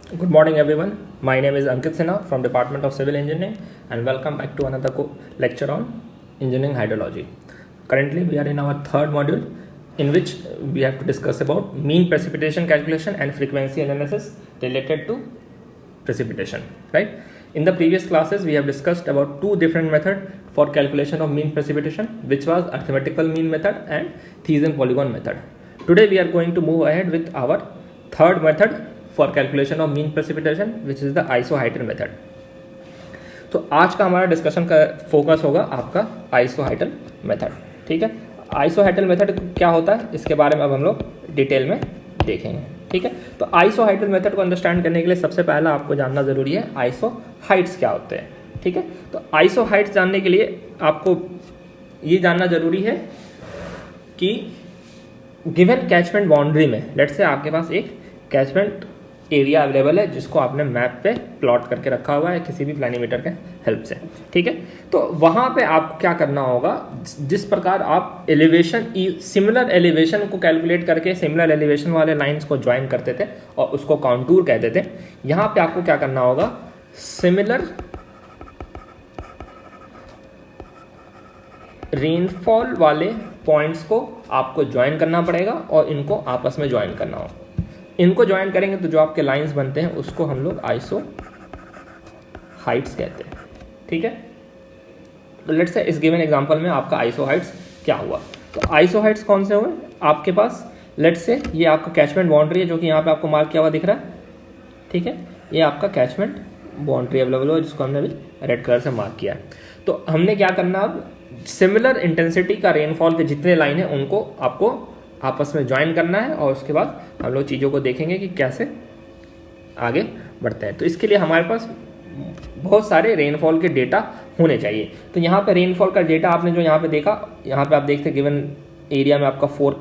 Good morning, everyone. My name is Ankit Sinha from Department of Civil Engineering, and welcome back to another lecture on engineering hydrology. Currently, we are in our third module, in which we have to discuss about mean precipitation calculation and frequency analysis related to precipitation. Right? In the previous classes, we have discussed about two different methods for calculation of mean precipitation, which was arithmetical mean method and Thiessen polygon method. Today, we are going to move ahead with our third method for calculation of mean precipitation which is the isohyetal method. तो आज का हमारा discussion का focus होगा आपका आइसोहाइटल method. ठीक है, आइसोहाइटल method क्या होता है इसके बारे में अब हम लोग डिटेल में देखेंगे। ठीक है, तो आइसोहाइटल मेथड को अंडरस्टैंड करने के लिए सबसे पहला आपको जानना जरूरी है आइसोहाइट्स क्या होते हैं। ठीक है, तो आइसोहाइट्स जानने के लिए आपको ये जानना जरूरी है कि गिवन कैचमेंट बाउंड्री में लेट से आपके पास एक कैचमेंट एरिया अवेलेबल है जिसको आपने मैप पे प्लॉट करके रखा हुआ है किसी भी प्लानीमीटर के हेल्प से। ठीक है, तो वहाँ पे आप क्या करना होगा, जिस प्रकार आप एलिवेशन सिमिलर एलिवेशन को कैलकुलेट करके सिमिलर एलिवेशन वाले लाइंस को ज्वाइन करते थे और उसको कॉन्टूर कहते थे, यहाँ पे आपको क्या करना होगा, सिमिलर रेनफॉल वाले पॉइंट्स को आपको ज्वाइन करना पड़ेगा और इनको आपस में ज्वाइन करना होगा। इनको ज्वाइन करेंगे तो जो आपके लाइंस बनते हैं उसको हम लोग आइसो हाइट्स कहते हैं। ठीक है, तो लेट्स से इस गिवन एग्जांपल में आपका आइसो हाइट्स क्या हुआ। तो आइसो हाइट्स कौन से हुए आपके पास, लेट्स से ये आपका कैचमेंट बाउंड्री है जो कि यहाँ पे आपको मार्क किया हुआ दिख रहा है। ठीक है, ये आपका कैचमेंट बाउंड्री अवेलेबल हुआ जिसको हमने अभी रेड कलर से मार्क किया है। तो हमने क्या करना, अब सिमिलर इंटेंसिटी का रेनफॉल के जितने लाइन है उनको आपको आपस में ज्वाइन करना है और उसके बाद हम लोग चीज़ों को देखेंगे कि कैसे आगे बढ़ते हैं। तो इसके लिए हमारे पास बहुत सारे रेनफॉल के डेटा होने चाहिए। तो यहाँ पे रेनफॉल का डेटा आपने जो यहाँ पे देखा, यहाँ पे आप देखते गिवन एरिया में आपका 4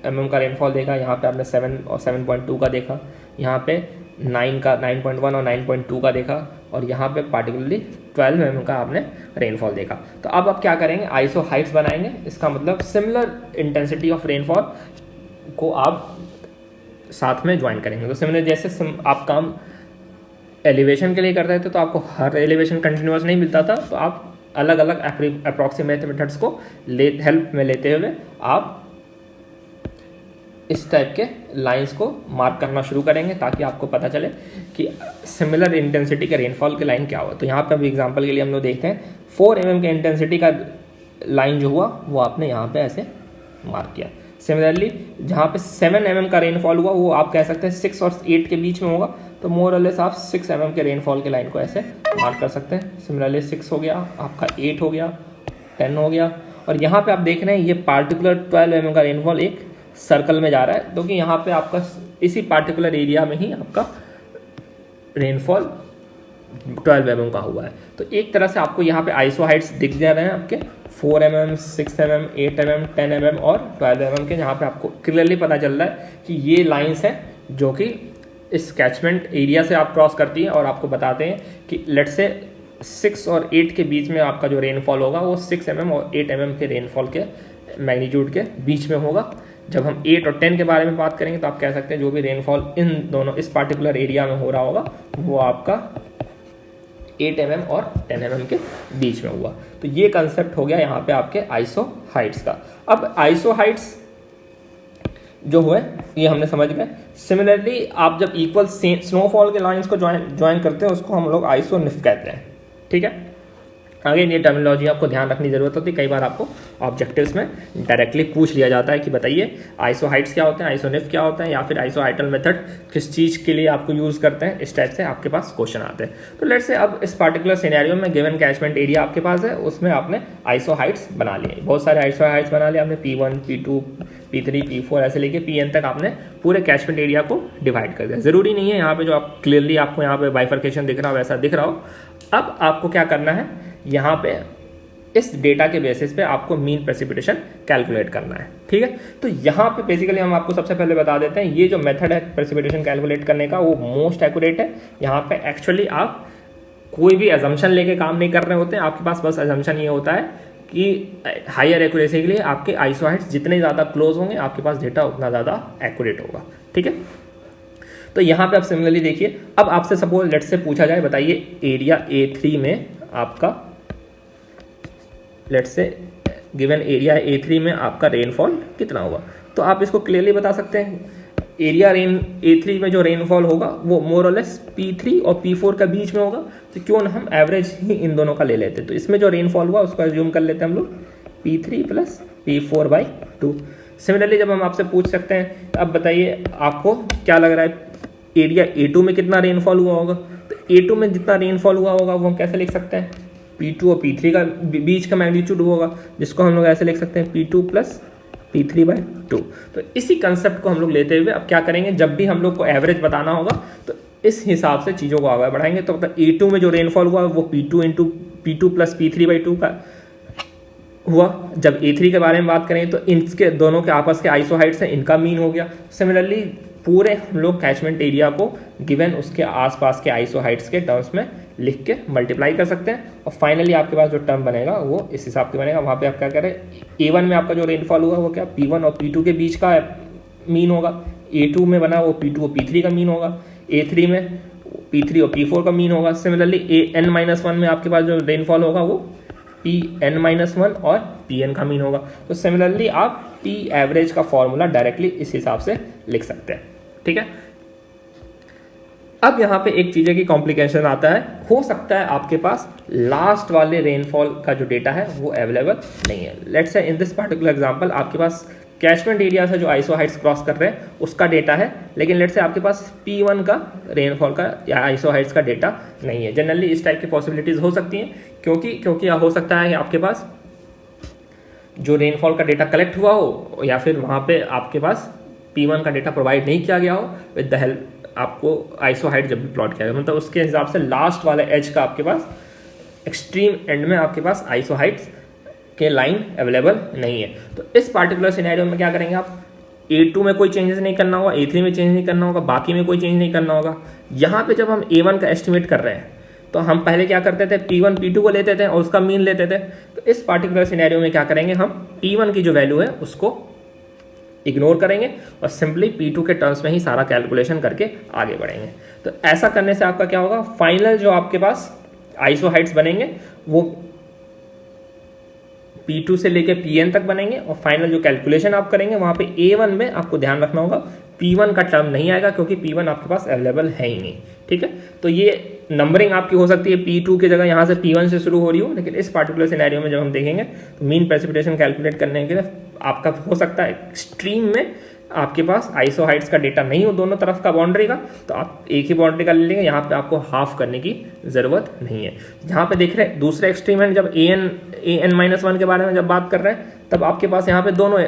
mm का रेनफॉल देखा, यहाँ पे आपने 7 और 7.2 का देखा, यहाँ पे 9.1 और 9.2 का देखा और यहाँ पे पार्टिकुलरली 12 mm का आपने रेनफॉल देखा। तो अब आप क्या करेंगे, आइसो हाइट्स बनाएंगे। इसका मतलब सिमिलर इंटेंसिटी ऑफ रेनफॉल को आप साथ में ज्वाइन करेंगे। तो सिमिलर जैसे आप काम एलिवेशन के लिए करते थे तो आपको हर एलिवेशन कंटिन्यूस नहीं मिलता था, तो आप अलग अलग अप्रॉक्सीमेट मेथड्स को हेल्प में लेते हुए आप इस टाइप के लाइंस को मार्क करना शुरू करेंगे ताकि आपको पता चले कि सिमिलर इंटेंसिटी के रेनफॉल के लाइन क्या हुआ। तो यहाँ पे अभी एग्जांपल के लिए हम लोग देखते हैं 4 mm के इंटेंसिटी का लाइन जो हुआ वो आपने यहाँ पे ऐसे मार्क किया। सिमिलरली जहाँ पे 7 mm का रेनफॉल हुआ वो आप कह सकते हैं 6 और 8 के बीच में होगा, तो मोर और लेस आप 6 mm के रेनफॉल के लाइन को ऐसे मार्क कर सकते हैं। सिमिलरली 6 हो गया, आपका 8 हो गया, 10 हो गया, और यहाँ पे आप देख रहे हैं ये पार्टिकुलर 12 mm का रेनफॉल एक सर्कल में जा रहा है क्योंकि यहाँ पे आपका इसी पार्टिकुलर एरिया में ही आपका रेनफॉल 12 mm का हुआ है। तो एक तरह से आपको यहाँ पे आइसो हाइट्स दिख जा रहे हैं आपके 4 mm, 6 mm, 8 mm, 10 mm और 12 mm के, जहाँ पे आपको क्लियरली पता चल रहा है कि ये लाइंस हैं जो कि इस कैचमेंट एरिया से आप क्रॉस करती हैं और आपको बताते हैं कि लेट से 6 और 8 के बीच में आपका जो रेनफॉल होगा वो 6 mm और 8 mm के रेनफॉल के मैग्नीट्यूड के बीच में होगा। जब हम 8 और 10 के बारे में बात करेंगे तो आप कह सकते हैं जो भी रेनफॉल इन दोनों इस पार्टिकुलर एरिया में हो रहा होगा वो आपका 8 mm और 10 mm के बीच में हुआ। तो ये कंसेप्ट हो गया यहाँ पे आपके आइसो हाइट्स का। अब आइसो हाइट्स जो हुए ये हमने समझ गए। सिमिलरली आप जब इक्वल स्नोफॉल के लाइंस को ज्वाइन करते हैं उसको हम लोग आइसोनिफ कहते हैं। ठीक है, अगेन ये टर्मिनोलॉजी आपको ध्यान रखने की जरूरत होती है। कई बार आपको ऑब्जेक्टिव्स में डायरेक्टली पूछ लिया जाता है कि बताइए आइसो हाइट्स क्या होते हैं, आइसोनिफ क्या होता है, या फिर आइसोहाइटल मेथड किस चीज़ के लिए आपको यूज़ करते हैं। इस टाइप से आपके पास क्वेश्चन आते हैं। तो लेट्स से अब इस पार्टिकुलर सिनेरियो में गिवन कैचमेंट एरिया आपके पास है, उसमें आपने आइसो हाइट्स बना लिए, बहुत सारे आइसो हाइट्स बना लिए आपने, P1, P2, P3, P4 ऐसे लेके Pn तक आपने पूरे कैचमेंट एरिया को डिवाइड कर दिया। ज़रूरी नहीं है यहाँ पे जो आप क्लियरली आपको यहाँ पे बाइफर्केशन दिख रहा हो वैसा दिख रहा हो। अब आपको क्या करना है, यहाँ पे इस डेटा के बेसिस पे आपको मीन प्रेसिपिटेशन कैलकुलेट करना है। ठीक है, तो यहाँ पे बेसिकली हम आपको सबसे पहले बता देते हैं ये जो मेथड है प्रेसिपिटेशन कैलकुलेट करने का वो मोस्ट एक्यूरेट है। यहाँ पे एक्चुअली आप कोई भी अजम्पशन लेके काम नहीं कर रहे होते हैं, आपके पास बस अजम्पशन ये होता है कि हायर एक्यूरेसी के लिए आपके आइसो हाइट्स जितने ज़्यादा क्लोज होंगे आपके पास डेटा उतना ज़्यादा एक्यूरेट होगा। ठीक है, तो यहाँ पे आप सिमिलरली देखिए, अब आपसे सपोज लेट से पूछा जाए, बताइए एरिया A3 में आपका, लेट से गिवन एरिया A3 में आपका रेनफॉल कितना होगा, तो आप इसको क्लियरली बता सकते हैं एरिया A3 में जो रेनफॉल होगा वो मोर और लेस P3 और P4 का बीच में होगा। तो क्यों ना हम एवरेज ही इन दोनों का ले लेते, तो इसमें जो रेनफॉल हुआ उसको एज्यूम कर लेते हैं हम लोग P3 प्लस P4/2। सिमिलरली जब हम आपसे पूछ सकते हैं अब बताइए आपको क्या लग रहा है एरिया A2 में कितना रेनफॉल हुआ होगा, तो A2 में जितना रेनफॉल हुआ होगा वो हम कैसे लिख सकते हैं, P2 और P3 का बीच का मैग्नीट्यूड होगा, जिसको हम लोग ऐसे लिख सकते हैं P2 प्लस P3/2। तो इसी कंसेप्ट को हम लोग लेते हुए अब क्या करेंगे, जब भी हम लोग को एवरेज बताना होगा तो इस हिसाब से चीज़ों को आगे बढ़ाएंगे। तो मतलब A2 में जो रेनफॉल हुआ वो P2 प्लस P3/2 का हुआ। जब A3 के बारे में बात करें तो इनके दोनों के आपस के आइसोहाइड्स हैं, इनका मीन हो गया। सिमिलरली पूरे हम लोग कैचमेंट एरिया को गिवन उसके आसपास के आइसोहाइड्स के टर्म्स में लिख के मल्टीप्लाई कर सकते हैं और फाइनली आपके पास जो टर्म बनेगा वो इस हिसाब से बनेगा। वहाँ पे आप क्या करें, A1 में आपका जो रेनफॉल हुआ वो क्या P1 और P2 के बीच का मीन होगा, A2 में बना वो P2 और P3 का मीन होगा, A3 में P3 और P4 का मीन होगा। सिमिलरली N-1 में आपके पास जो रेनफॉल होगा वो Pn-1 और Pn का मीन होगा। तो सिमिलरली आप P एवरेज का फॉर्मूला डायरेक्टली इस हिसाब से लिख सकते हैं, ठीक है। अब यहाँ पे एक चीज़ की कॉम्प्लिकेशन आता है, हो सकता है आपके पास लास्ट वाले रेनफॉल का जो डेटा है वो अवेलेबल नहीं है। Let's say in this particular example आपके पास कैचमेंट एरिया से जो आइसोहाइड्स क्रॉस कर रहे हैं उसका डेटा है, लेकिन लेट्स से आपके पास P1 का रेनफॉल का या आइसोहाइड्स का डेटा नहीं है। जनरली इस टाइप की पॉसिबिलिटीज़ हो सकती हैं क्योंकि हो सकता है कि आपके पास जो रेनफॉल का डेटा कलेक्ट हुआ हो या फिर वहाँ पे आपके पास P1 का डेटा प्रोवाइड नहीं किया गया हो विद द हेल्प आपको आइसोहाइड जब भी प्लॉट किया गया, मतलब उसके हिसाब से लास्ट वाले एज का आपके पास एक्सट्रीम एंड में आपके पास आइसोहाइड्स के लाइन अवेलेबल नहीं है। तो इस पार्टिकुलर सिनेरियो में क्या करेंगे आप, A2 में कोई चेंजेस नहीं करना होगा, A3 में चेंज नहीं करना होगा, बाकी में कोई चेंज नहीं करना होगा। यहाँ पे जब हम A1 का एस्टिमेट कर रहे हैं तो हम पहले क्या करते थे, P1 P2 को लेते थे और उसका मीन लेते थे। तो इस पार्टिकुलर सिनेरियो में क्या करेंगे, हम P1 की जो वैल्यू है उसको इग्नोर करेंगे और सिंपली P2 के टर्म्स में ही सारा कैलकुलेशन करके आगे बढ़ेंगे। तो ऐसा करने से आपका क्या होगा, फाइनल जो आपके पास आइसोहाइड्स बनेंगे वो P2 से लेके Pn तक बनेंगे और फाइनल जो कैलकुलेशन आप करेंगे वहाँ पे A1 में आपको ध्यान रखना होगा P1 का टर्म नहीं आएगा क्योंकि P1 आपके पास अवेलेबल है ही नहीं, ठीक है। तो ये नंबरिंग आपकी हो सकती है P2 की जगह यहाँ से P1 से शुरू हो रही हो, लेकिन इस पार्टिकुलर सिनेरियो में जब हम देखेंगे तो मीन प्रेसिपिटेशन कैलकुलेट करने के लिए आपका हो सकता है एक्सट्रीम में आपके पास आइसोहाइड्स का डेटा नहीं हो दोनों तरफ का बाउंड्री का, तो आप एक ही बाउंड्री का ले लेंगे। यहाँ पे आपको हाफ करने की ज़रूरत नहीं है। यहाँ पे देख रहे हैं दूसरे एक्सट्रीम है, जब An-1 के बारे में जब बात कर रहे हैं तब आपके पास यहाँ पे दोनों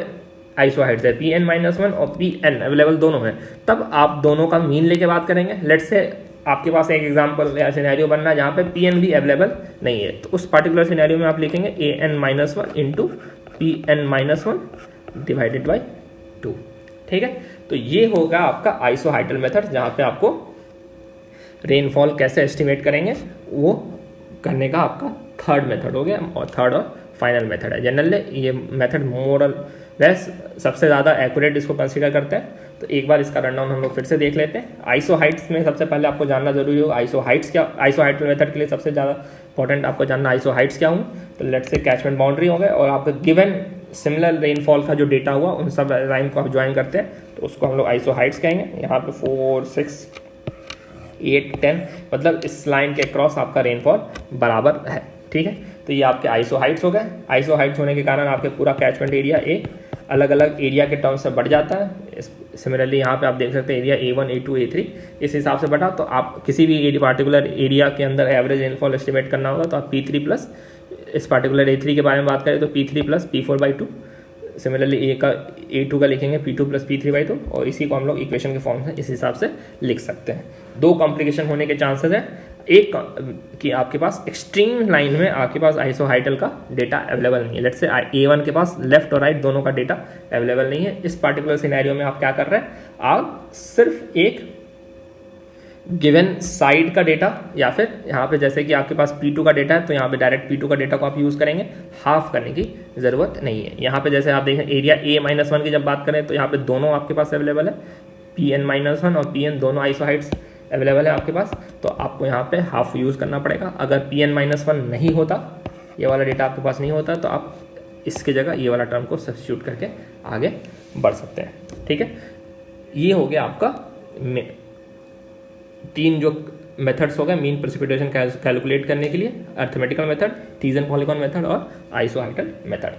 आइसोहाइड्स है, Pn-1 और Pn अवेलेबल दोनों हैं, तब आप दोनों का मीन लेके बात करेंगे। लेट्स से आपके पास एक एग्जांपल या सिनेरियो बनना है जहाँ पे Pn भी अवेलेबल नहीं है, तो उस पार्टिकुलर सिनेरियो में आप लिखेंगे An-1 into Pn-1 divided by 2, ठीक है। तो ये होगा आपका आइसोहाइडल मेथड, जहाँ पे आपको रेनफॉल कैसे एस्टिमेट करेंगे वो करने का आपका थर्ड मेथड हो गया और थर्ड और फाइनल मेथड है। जनरली ये मेथड मोर और लेस सबसे ज़्यादा एक्यूरेट इसको कंसीडर करते हैं। तो एक बार इसका रनडाउन हम लोग फिर से देख लेते हैं। आइसोहाइड्स में सबसे पहले आपको जानना जरूरी होगा आइसोहाइड्स क्या, आइसोहाइडल मेथड के लिए सबसे ज़्यादा इंपॉर्टेंट आपको जानना आइसोहाइड्स क्या हूँ। तो लेट्स से कैचमेंट बाउंड्री हो गए और आपका गिवन सिमिलर रेनफॉल का जो डेटा हुआ उन सब लाइन को आप ज्वाइन करते हैं तो उसको हम लोग आइसोहाइड्स कहेंगे। यहाँ पे 4, 6, 8, 10 मतलब इस लाइन के क्रॉस आपका रेनफॉल बराबर है, ठीक है। तो ये आपके आइसोहाइड्स हो गए। आइसोहाइड्स होने के कारण आपके पूरा कैचमेंट एरिया एक अलग अलग एरिया के टर्म्स से बढ़ जाता है। सिमिलरली यहाँ पे आप देख सकते हैं एरिया A1, A2, A3 इस हिसाब से बढ़ा। तो आप किसी भी पार्टिकुलर एरिया के अंदर एवरेज रेनफॉल एस्टिमेट करना होगा तो आप P3 प्लस इस पार्टिकुलर A3 के बारे में बात करें तो P3 plus P4/2, similarly A2 का लिखेंगे P2 प्लस P3/2 और इसी को हम लोग इक्वेशन के फॉर्म से इस हिसाब से लिख सकते हैं। दो कॉम्प्लिकेशन होने के चांसेस हैं, एक कि आपके पास एक्सट्रीम लाइन में आपके पास आइसोहाइडल का डेटा अवेलेबल नहीं है। लेट्स से A1 के पास लेफ्ट और राइट दोनों का डेटा अवेलेबल नहीं है। इस पार्टिकुलर सिनेरियो में आप क्या कर रहे हैं, आप सिर्फ एक गिवन साइड का डेटा या फिर यहाँ पे जैसे कि आपके पास P2 का डेटा है तो यहाँ पे डायरेक्ट P2 का डेटा को आप यूज़ करेंगे, हाफ करने की ज़रूरत नहीं है। यहाँ पे जैसे आप देखें एरिया A-1 की जब बात करें तो यहाँ पे दोनों आपके पास अवेलेबल है, Pn-1 और Pn दोनों आइसोहाइड्स अवेलेबल है आपके पास, तो आपको यहाँ पे हाफ यूज़ करना पड़ेगा। अगर Pn-1 नहीं होता, ये वाला डेटा आपके पास नहीं होता, तो आप इसके जगह ये वाला टर्म को सब्स्टिट्यूट करके आगे बढ़ सकते हैं। ठीक है, ये हो गया आपका 3 जो मेथड्स हो गए मीन प्रेसिपिटेशन कैलकुलेट करने के लिए, अर्थमेटिकल मेथड, थीजन पॉलीगॉन मेथड और आइसोहाइडल मेथड।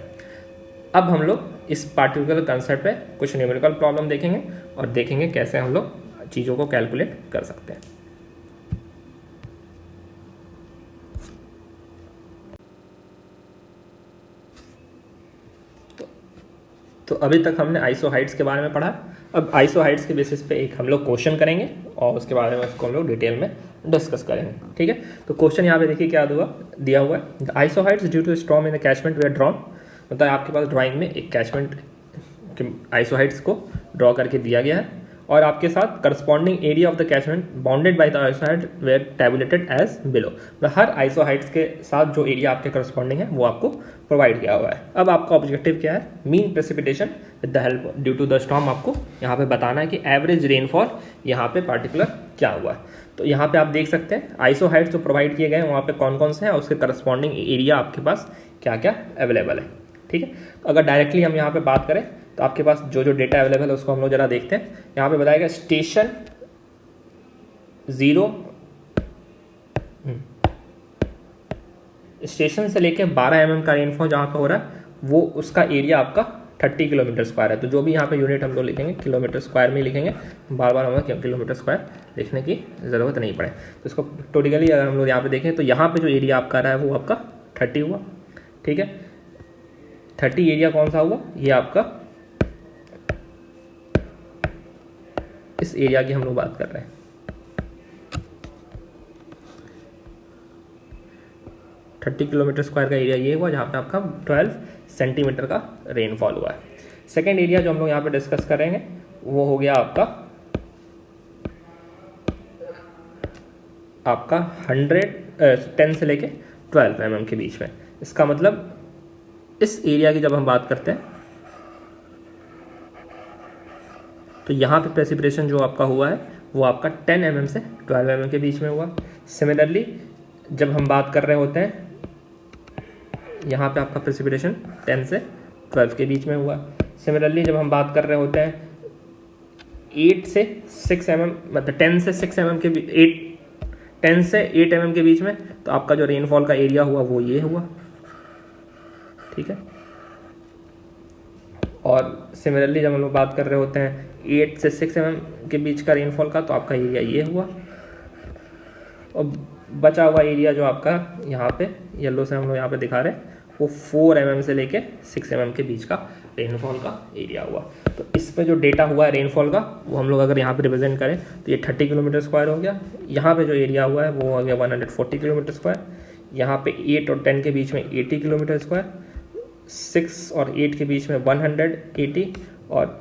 अब हम लोग इस पार्टिकुलर कंसेप्ट पे कुछ न्यूमेरिकल प्रॉब्लम देखेंगे और देखेंगे कैसे हम लोग चीज़ों को कैलकुलेट कर सकते हैं। तो अभी तक हमने आइसोहाइड्स के बारे में पढ़ा। अब आइसोहाइड्स के बेसिस पे एक हम लोग क्वेश्चन करेंगे और उसके बारे में उसको हम लोग डिटेल में डिस्कस करेंगे। ठीक है, तो क्वेश्चन यहाँ पे देखिए क्या दिया हुआ है। The isohyets due to storm in the catchment were drawn, मतलब आपके पास ड्राइंग में एक कैचमेंट के आइसोहाइड्स को ड्रॉ करके दिया गया है और आपके साथ corresponding area of the catchment bounded by the isohyet were tabulated as below. मतलब हर आइसोहाइड्स के साथ जो एरिया आपके करस्पॉन्डिंग है वो आपको प्रोवाइड किया हुआ है। अब आपका ऑब्जेक्टिव क्या है, mean precipitation with the help due to the storm. आपको यहाँ पे बताना है कि एवरेज रेनफॉल यहाँ पे पार्टिकुलर क्या हुआ है। तो यहाँ पे आप देख सकते हैं आइसोहाइड्स जो प्रोवाइड किए गए हैं वहाँ पे कौन कौन से हैं और उसके करस्पॉन्डिंग एरिया आपके पास क्या क्या अवेलेबल है। ठीक है, तो अगर डायरेक्टली हम यहाँ पे बात करें तो आपके पास जो जो डेटा अवेलेबल है उसको हम लोग जरा देखते हैं। यहाँ पे बताया गया स्टेशन 0 स्टेशन से लेके 12 mm का रेनफॉल जहाँ पे हो रहा है वो उसका एरिया आपका 30 किलोमीटर स्क्वायर है। तो जो भी यहाँ पे यूनिट हम लोग लिखेंगे किलोमीटर स्क्वायर में लिखेंगे, बार बार हमें किलोमीटर स्क्वायर लिखने की ज़रूरत नहीं पड़े। तो इसको पिक्टोरिकली अगर हम लोग यहाँ पे देखें तो यहाँ पे जो एरिया आपका रहा है वो आपका 30 हुआ। ठीक है, 30 एरिया कौन सा हुआ, ये आपका इस एरिया की हम लोग बात कर रहे हैं। 30 किलोमीटर स्क्वायर का एरिया ये हुआ जहाँ पे आपका 12 सेंटीमीटर का रेनफॉल हुआ है। सेकेंड एरिया जो हम लोग यहाँ पे डिस्कस करेंगे वो हो गया आपका 10 से लेके 12 mm के बीच में। इसका मतलब इस एरिया की जब हम बात करते हैं तो यहाँ पे प्रेसिपिटेशन जो आपका हुआ है वो आपका 10 mm से 12 mm के बीच में हुआ। सिमिलरली जब हम बात कर रहे होते हैं यहाँ पे आपका प्रेसिपिटेशन 10 से 12 के बीच में हुआ। सिमिलरली जब हम बात कर रहे होते हैं 8 से 6 mm, मतलब 10 से 6 mm के 10 से 8 mm के बीच में, तो आपका जो रेनफॉल का एरिया हुआ वो ये हुआ। ठीक है, और सिमिलरली जब हम लोग बात कर रहे होते हैं 8 से 6 mm के बीच का रेनफॉल का, तो आपका एरिया ये हुआ। और बचा हुआ एरिया जो आपका यहाँ पे येलो से हम लोग यहाँ पे दिखा रहे हैं वो 4 mm से लेके 6 mm के बीच का रेनफॉल का एरिया हुआ। तो इस पे जो डेटा हुआ है रेनफॉल का वो हम लोग अगर यहाँ पे रिप्रेजेंट करें तो ये 30 किलोमीटर स्क्वायर हो गया। यहाँ पे जो एरिया हुआ है वो हो गया 140 किलोमीटर स्क्वायर। यहाँ पे 8 और 10 के बीच में 80 किलोमीटर स्क्वायर, 6 और 8 के बीच में 180 और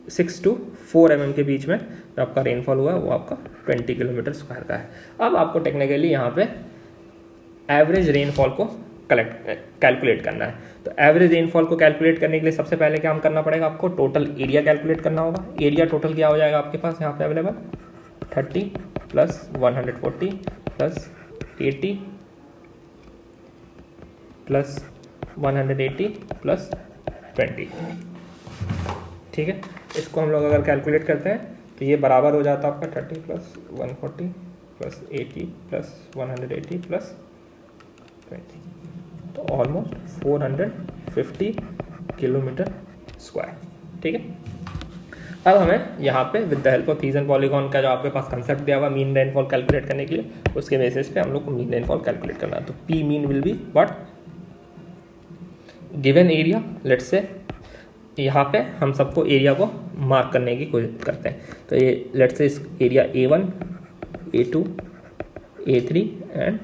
6 to 4 mm के बीच में जो आपका रेनफॉल हुआ है वो आपका 20 किलोमीटर स्क्वायर का है। अब आपको टेक्निकली यहाँ पे एवरेज रेनफॉल को कैलकुलेट करना है। तो एवरेज रेनफॉल को कैलकुलेट करने के लिए सबसे पहले क्या करना पड़ेगा, आपको टोटल एरिया कैलकुलेट करना होगा। एरिया टोटल क्या हो जाएगा आपके पास यहाँ पे available 30 plus 140 plus 80 plus 180 plus 20। ठीक है, इसको हम लोग अगर कैलकुलेट करते हैं तो ये बराबर हो जाता है आपका 30 प्लस 140 प्लस 80 प्लस 180 प्लस 20, तो ऑलमोस्ट 450 किलोमीटर स्क्वायर। ठीक है, अब हमें यहाँ पे with the help of Thiessen polygon का जो आपके पास कंसेप्ट दिया हुआ मीन रेनफॉल कैलकुलेट करने के लिए, उसके बेसिस पे हम लोग को मीन रेनफॉल कैलकुलेट करना है। तो P mean will be what, given area, let's say यहाँ पे हम सबको एरिया को मार्क करने की कोशिश करते हैं। तो ये लेट्स से इस area A1, A2, A3 and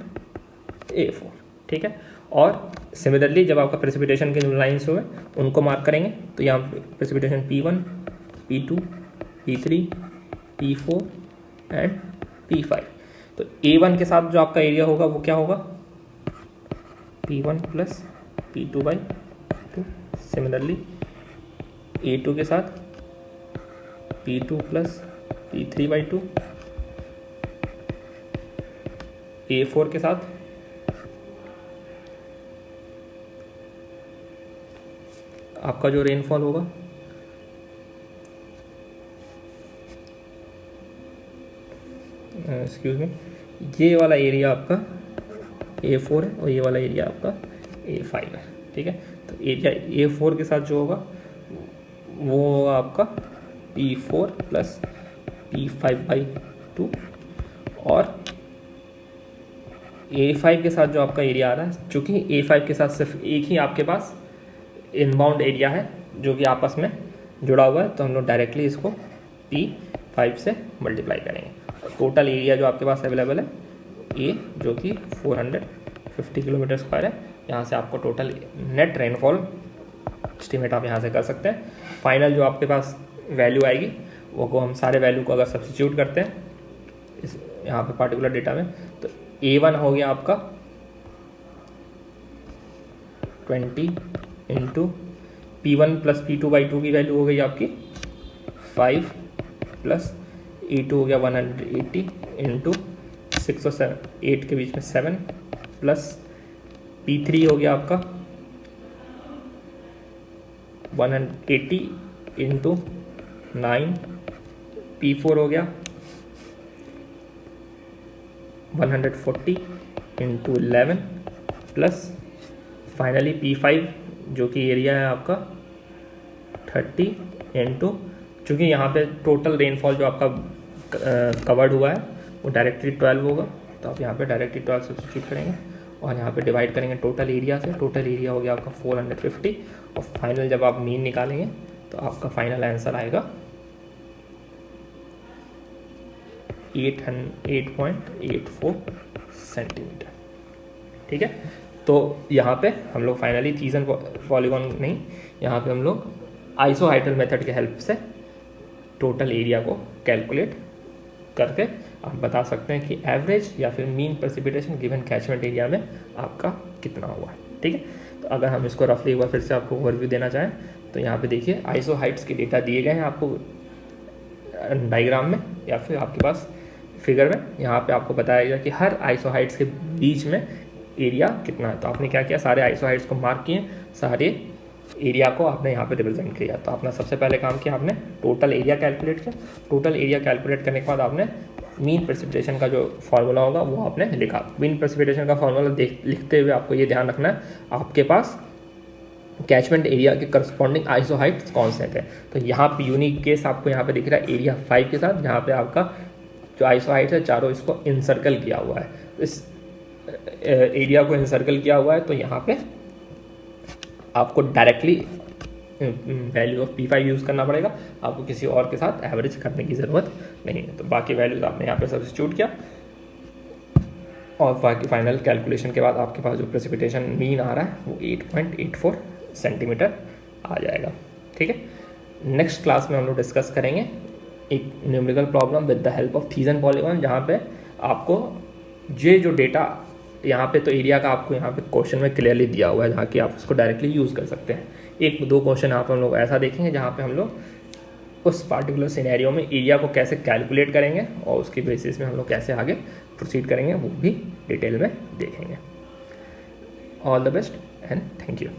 A4। ठीक है, और सिमिलरली जब आपका प्रेसिपिटेशन के जो लाइन्स हुए उनको मार्क करेंगे तो यहाँ precipitation P1, P2, P3, P4 and P5। तो A1 के साथ जो आपका एरिया होगा वो क्या होगा, P1 plus P2/2। Similarly A2 के साथ P2 प्लस P3/2 A4 के साथ आपका जो रेनफॉल होगा एक्सक्यूज मी, ये वाला एरिया आपका A4 है और ये वाला एरिया आपका A5 है, ठीक है। तो एरिया A4 के साथ जो होगा वो होगा आपका P4 प्लस P5/2 और A5 के साथ जो आपका एरिया आ रहा है, चूँकि A5 के साथ सिर्फ एक ही आपके पास इनबाउंड एरिया है जो कि आपस में जुड़ा हुआ है, तो हम लोग डायरेक्टली इसको P5 से मल्टीप्लाई करेंगे। टोटल एरिया जो आपके पास अवेलेबल है A जो कि 450 किलोमीटर स्क्वायर है, यहाँ से आपको टोटल नेट रेनफॉल एस्टिमेट आप यहाँ से कर सकते हैं। फाइनल जो आपके पास वैल्यू आएगी वो को हम सारे वैल्यू को अगर सब्स्टिट्यूट करते हैं इस यहाँ पे पार्टिकुलर डेटा में, तो A1 हो गया आपका 20 इंटू P1 प्लस P2/2 की वैल्यू हो गई आपकी 5 प्लस A2 हो गया 180 इंटू 6 और 7 8 के बीच में 7 प्लस P3 हो गया आपका 180 इंटू 9 P4 हो गया 140 इंटू 11 प्लस फाइनली P5 जो कि एरिया है आपका 30 इंटू, चूँकि यहाँ पे टोटल रेनफॉल जो आपका कवर्ड हुआ है वो डायरेक्टली 12 होगा, तो आप यहाँ पे डायरेक्टली 12 सब्स्टिट्यूट करेंगे और यहाँ पे डिवाइड करेंगे टोटल एरिया से। टोटल एरिया हो गया आपका 450 और फाइनल जब आप मीन निकालेंगे तो आपका फाइनल आंसर आएगा 8.84 सेंटीमीटर, ठीक है। तो यहाँ पे हम लोग फाइनली चीज़न पॉलीगॉन नहीं, यहाँ पे हम लोग आइसोहाइड्रल मेथड के हेल्प से टोटल एरिया को कैलकुलेट करके आप बता सकते हैं कि एवरेज या फिर mean precipitation given catchment area में आपका कितना हुआ है, ठीक है। तो अगर हम इसको रफली एक बार फिर से आपको ओवरव्यू देना चाहें तो यहाँ पे देखिए आइसोहाइट्स के डेटा दिए गए हैं आपको डायग्राम में या फिर आपके पास फिगर में। यहाँ पे आपको बताया गया कि हर आइसोहाइट्स के बीच में एरिया कितना है। तो आपने क्या किया, सारे आइसोहाइट्स को मार्क किए, सारे एरिया को आपने यहाँ पे रिप्रेजेंट किया। तो आपने सबसे पहले काम किया, आपने टोटल एरिया कैलकुलेट किया। टोटल एरिया कैलकुलेट करने के बाद आपने मीन प्रेसिपिटेशन का जो फार्मूला होगा वो आपने लिखा। मीन प्रेसिपिटेशन का फार्मूला लिखते हुए आपको ये ध्यान रखना है आपके पास कैचमेंट एरिया के करस्पॉन्डिंग आइसोहाइट्स कौन से थे। तो यहाँ पे यूनिक केस आपको यहाँ पे दिख रहा है एरिया 5 के साथ, जहाँ पे आपका जो आइसोहाइट्स है चारों इसको इंसर्कल किया हुआ है। इस एरिया को इंसर्कल किया हुआ है तो यहाँ पे आपको directly value of P5 use करना पड़ेगा, आपको किसी और के साथ एवरेज करने की ज़रूरत नहीं है। तो बाकी वैल्यूज आपने यहाँ पे सब्स्टिट्यूट किया और बाकी फाइनल कैलकुलेशन के बाद आपके पास जो प्रेसिपिटेशन मीन आ रहा है वो 8.84 सेंटीमीटर आ जाएगा, ठीक है। नेक्स्ट क्लास में हम लोग डिस्कस करेंगे एक numerical problem with the help of Thiessen polygon, जहाँ पे आपको ये जो डेटा यहाँ पे तो एरिया का आपको यहाँ पे क्वेश्चन में क्लियरली दिया हुआ है, जहाँ कि आप उसको डायरेक्टली यूज़ कर सकते हैं। एक दो क्वेश्चन यहाँ पे हम लोग ऐसा देखेंगे जहाँ पे हम लोग उस पार्टिकुलर सिनेरियो में एरिया को कैसे कैलकुलेट करेंगे और उसकी बेसिस में हम लोग कैसे आगे प्रोसीड करेंगे वो भी डिटेल में देखेंगे। All the best and thank you.